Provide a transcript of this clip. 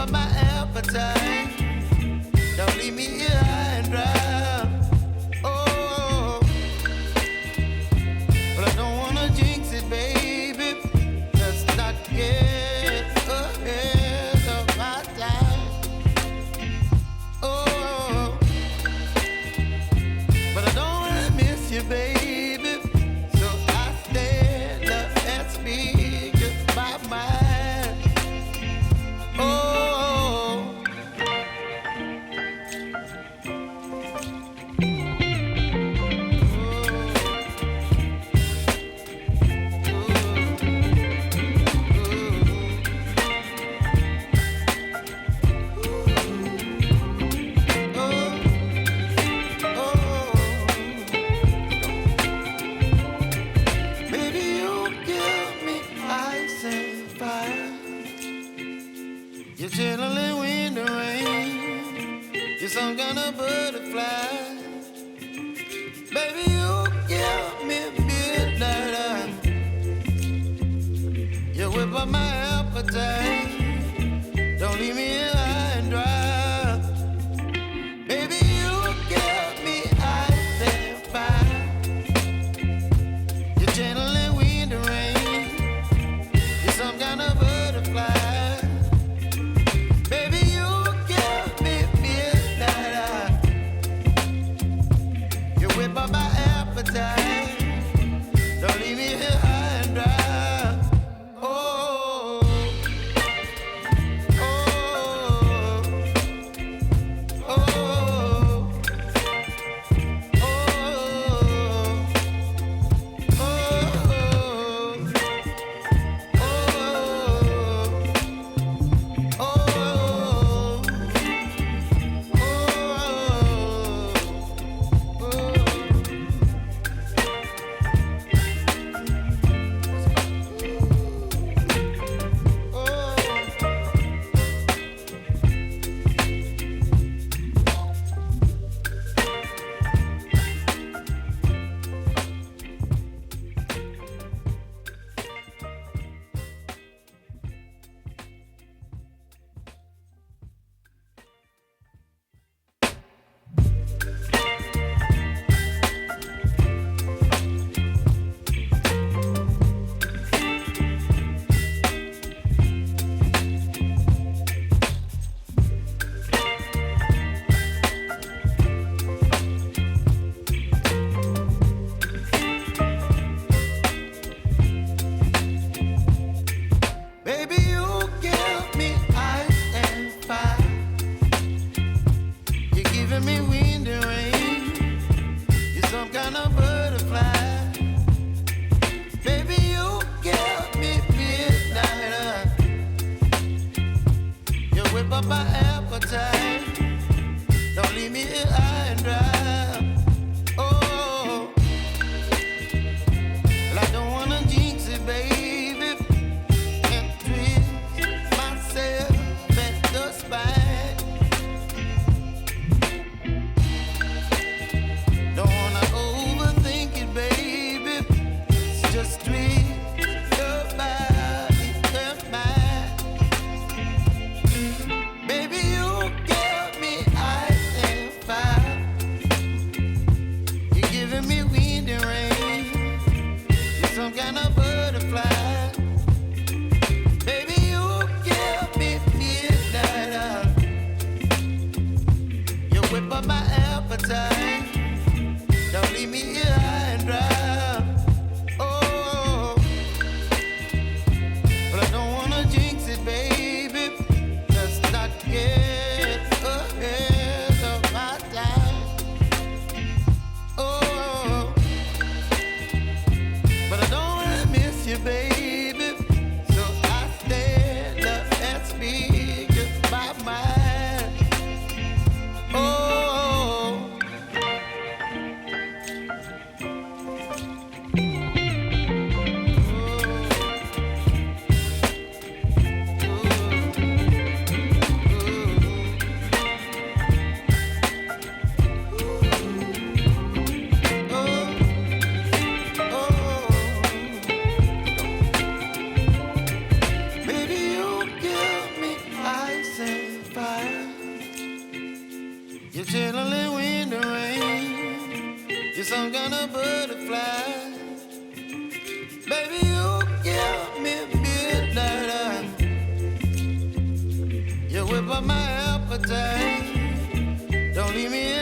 up my appetite. Don't leave me here high and dry. Oh, but I don't wanna jinx it, baby. Let's not get ahead of my time. Oh, but I don't wanna miss you, baby. So I stand up and speak my mind. Oh. You're chilling when the rain. You're some kind of butterfly. Baby, you give me midnight. You whip up my appetite. Don't leave me here high and dry. Baby, you give me ice and fire. You're channeling wind and rain. You're some kind of butterfly. Don't leave me here high and dry. Oh, oh, oh, oh, oh, my appetite. Don't leave me here high and dry. Oh, well, I don't wanna jinx it, baby, and twist myself at the spine. Don't wanna overthink it, baby. It's just twist your body and mine. Baby, you give me ice and fire. some kind of butterfly. Baby, you give me midnight. You whip up my appetite. Don't leave me